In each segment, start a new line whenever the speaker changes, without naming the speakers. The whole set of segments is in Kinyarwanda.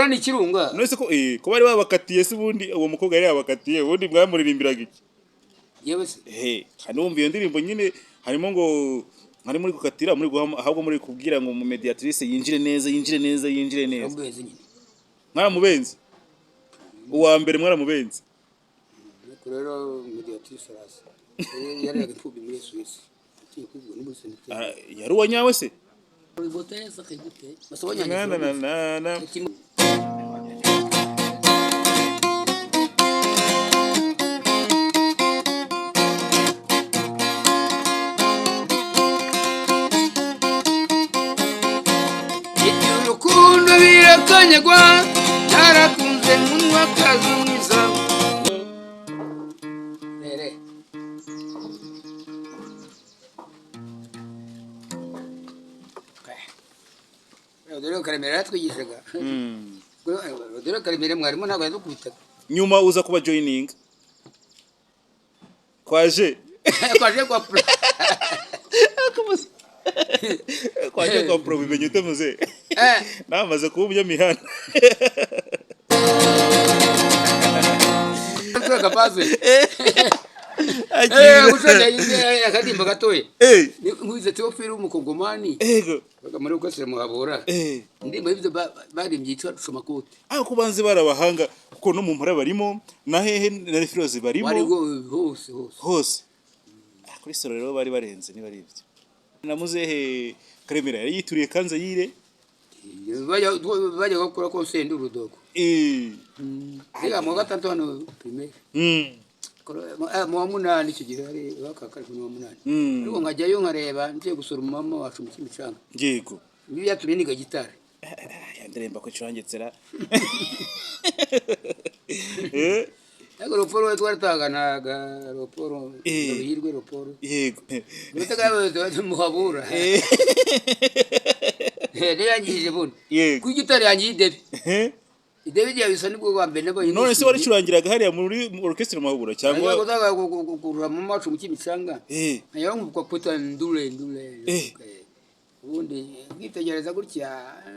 Murabura ni kirunga.
Nose ko bari babakatiye se ubundi uwo mukobwa yari yabakatiye ubundi mwamuririmbiraga iki?
Yewe se.
Kandi wumva iyo ndirimbo nyine harimo ngo ari muri gukatira muri ahubwo muri kubwira ngo mu mediatrice yinjire neza. Mwaramubenze. Uwa mbere mwaramubenze.
Rero mediatrice arasa. Yari yagipfubi muri Suisse.
Yari uwa nyawe se?
Na. Urukundo birakanyagwa narakunze munwa kazumwiza. Rodero Karemera twigishaga. Rodero Karemera mwarimu ntabwo yadukubitaga.
Nyuma uza kuba joining. Kwaje kwa kwaje kwa pro bimenye temuze. Namaze kuba umunyamihana.
Kapaze. Gushaka yinde akadimba gatoye. Nkwize Theophile umukongomani. Bagamara ukasira muhabura. Ndimba ibyo bari mbyitwa Shomakoti.
Kubanze barabahanga kuko no mu mpara barimo na hehe na filozi barimo.
Bari hose.
Kuri soro rero bari barenze niba ari ibyo. Namuzehe Karemera yari yituriye kanza yire.
Bajya gukora konsende urudogo. Ega mu gatatu hano primaire. Mu munani icyo gihe ari bakakari mu munani. Ariko nkajyayo nkareba ngiye gusura mama wacu mu Kimicanga.
Yego.
Ibi yatumye niga gitari.
Yandiremba ko curangetsera.
Ego roporo twarataganaga roporo yirwe roporo.
Yego.
Mutagabe muhabura. Yangije bune.
Yego.
Ku gitari yangide. David yabisa nibwo bwa mbere nabo.
None se wari curangiraga hariya muri orchestre Muhabura cyangwa
yagozaga kugura mu macu mu Kimicanga. Ayo ngubwo kwita ndule. Ubundi ngitegereza gutya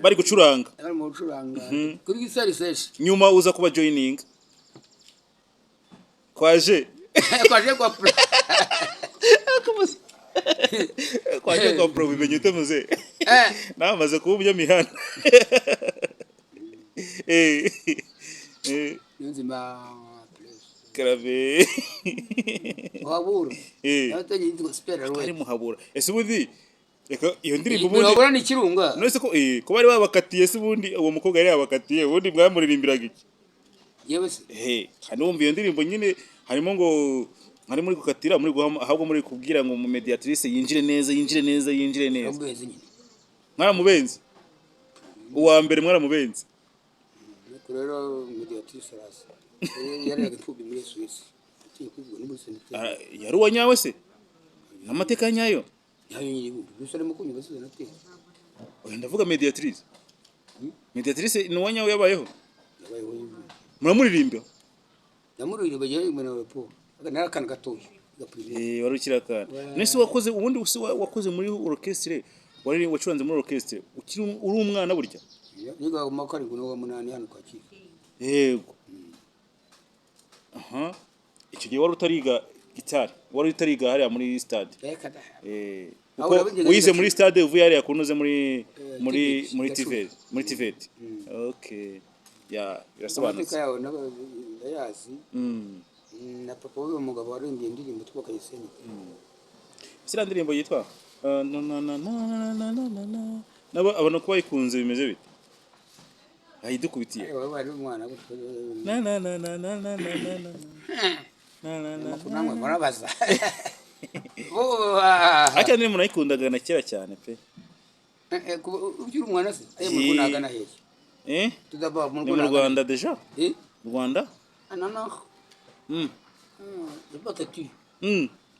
bari gucuranga.
Bari mu gucuranga. Kuri gisari sesh.
Nyuma uza kuba joining. Kwaje kwa pro. Kwaje kwa pro bimenye temuze. Namaze kuba umunyamihana.
Nzima
Krave.
Muhabura. Yatangiye gospel
ari Muhabura. Ese ubundi reka iyo ndirimbo
ubundi Muhabura ni kirunga.
Nose ko bari babakatiye se ubundi uwo mukobwa yari yabakatiye ubundi mwamuririmbiraga iki?
Yewe se.
Kandi wumva iyo ndirimbo nyine harimo ngo ari muri gukatira muri ahubwo muri kubwira ngo mu mediatrice yinjire neza. Mwaramubenze. Uwa mbere mwaramubenze.
Rero mediatrice arasa. Yari yagipfubi muri Suisse.
Yari uwa nyawe se? Amateka nyayo.
Yayo nyiri gusore mukunyi basize nateye.
Ndavuga mediatrice. Mediatrice ni uwa nyawe yabayeho. Muramuririmba?
Namuririmba yayo muri Europe. Narakana gatoya.
Wari ukirakana. Nese wakoze ubundi wakoze muri orchestre. Wari wacuranze muri orchestre. Uri umwana burya?
Niga mu makari ngo munani hano kwa Kivu.
Yego. Icyo gihe wari utariga gitari. Wari utariga hariya muri stade. Wize muri stade uvuye hariya kunoze muri TVET. Okay. Birasobanutse.
Yazi. Na papa uyu mugabo warimbiye indirimbo twakayisenya.
Sira ndirimbo yitwa nabo abona ko bayikunze bimeze bite? Ayidukubitiye.
Bari umwana gutyo. Kunamwe murabaza.
Acha ndi munayikundaga na kera cyane pe.
Ubyura umwana se? Ayo mukunaga na hehe. Tudaba mu
Rwanda deja? Rwanda?
Anana. Ipatati.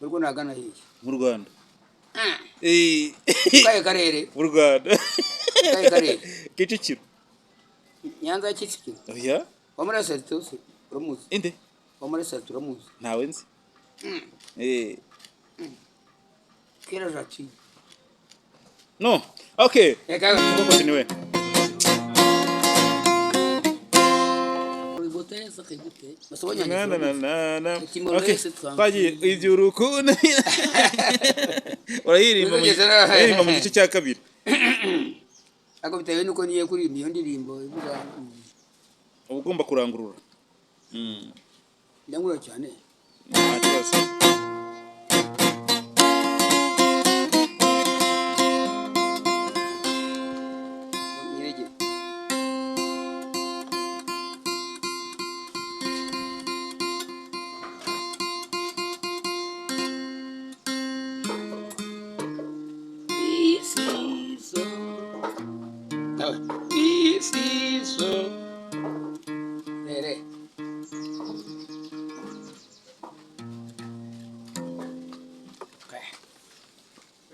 Urwo nagana hehe?
Mu Rwanda.
Kaye karere.
Mu Rwanda.
Kaye karere.
Kicukiro.
Nyanza Kicukiro.
Oya.
Wamara Sertus uramuzi?
Inde?
Wamara Sertus uramuzi?
Ntawe nzi.
Kera jati.
No. Okay.
Eka.
Continue.
Timotesa kigute masobonya
na okay bagiye ibyo urukundo urayirimba mu gice cya kabiri
ako bitewe nuko niye kuri iyo ndirimbo ivuga
ugomba kurangurura
ndangura cyane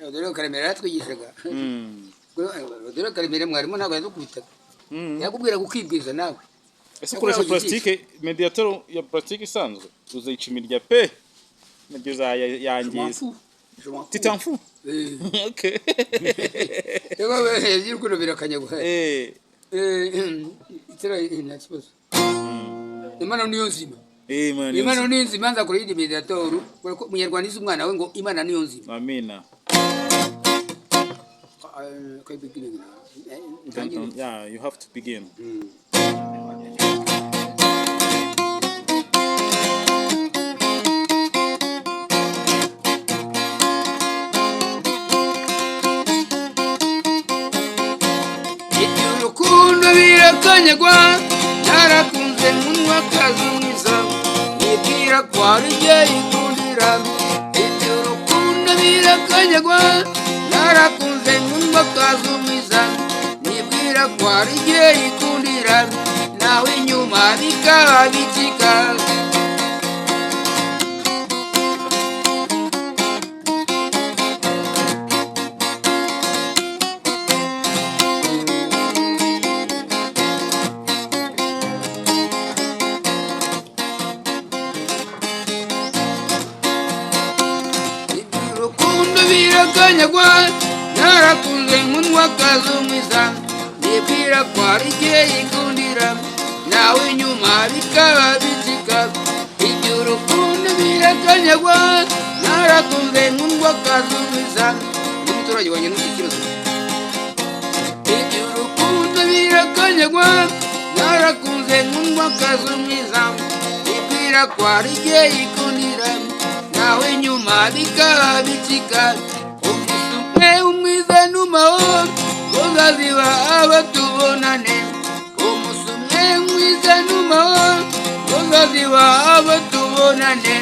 Rodrigo Karemera twigishaga Rodrigo Karemera mwarimu ntabwo yazukubitaga yakubwira gukibwiza nawe
ese ukoresha plastique mediator ya plastique isanzwe uzayica imirya pe nabyo yangiza tu t'en fous okay
ego yiri kuno birakanyagwa itera inakibazo Imana niyo nzima Imana niyo nzima nza kuri mediator munyarwanda izi umwana we ngo Imana niyo nzima
amina yeah, you have to begin.
Urukundo birakanyagwa narakunze munwa kazumwiza nibwira ko ari je ikundira urukundo birakanyagwa narakunze munwa kazumwiza nibwira ko ari je ikundira nawe inyuma bikaba bitika kanyagwa narakunze munwa kazumwiza nibwira ko ari je ikundira nawe inyuma bikaba bitika ibyo urukundo birakanyagwa narakunze munwa kazumwiza n'umuturage wanjye n'ikibazo ibyo urukundo birakanyagwa narakunze munwa kazumwiza nibwira ko ari je ikundira nawe inyuma bikaba bitika umwiza numao uzaziba abatubonane umusumwe mwiza numao uzaziba abatubonane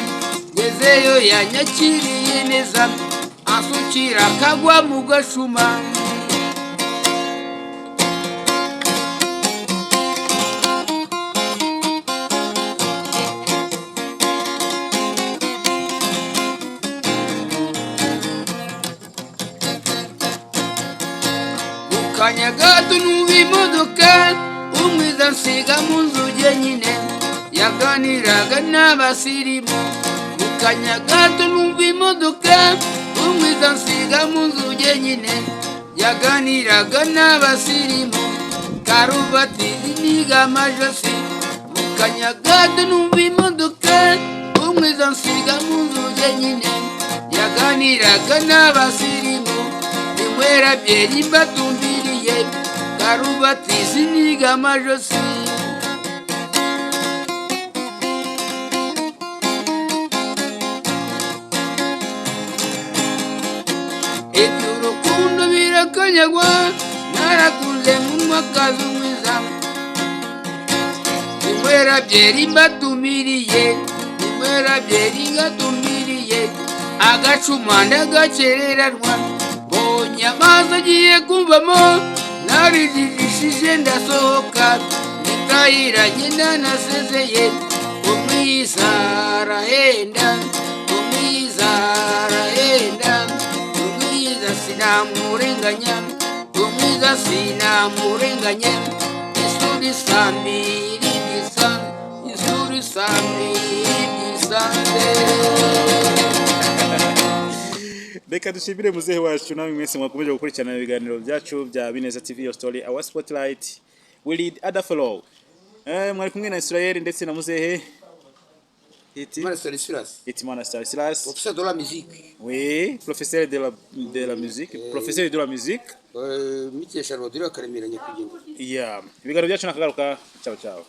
ngezeyo yanyakiriye neza asukira kagwa mu gashuma kanyagato n'ubimodoka umwiza nsiga mu nzu nyine yaganiraga n'abasirimu kanyagato n'ubimodoka umwiza nsiga mu nzu nyine yaganiraga n'abasirimu karubati niga majosi kanyagato n'ubimodoka umwiza nsiga mu nzu nyine yaganiraga n'abasirimu imwera byeri mbatumbiriye karubati siniga majosi ibyo urukundo birakanyagwa narakunze munwa kazumwiza imwera byeri mbatumbiriye imwera byeri ngatumbiriye agacuma ndagakereranwa nyamaza agiye kumvamo narijijishije ndasohoka nitayiranye nanasezeye umwiza arahenda umwiza arahenda umwiza sinamurenganya umwiza sinamurenganya isuri sambiri gisa isuri sambiri gisande.
Reka dushimire muzehe wacu namwe mwese mwakomeje gukurikirana ibiganiro byacu bya Bineza TV Your Story Our Spotlight we lead other fellow mwari kumwe na Israel ndetse na Muzehe
Mana Stanislas.
Hitimana Stanislas.
Professeur de la musique.
Oui, professeur de la musique, professeur de la musique.
Mitie Charlotte Karemera nyakugenda.
Yeah. Ibiganiro byacu nakagaruka. Ciao ciao.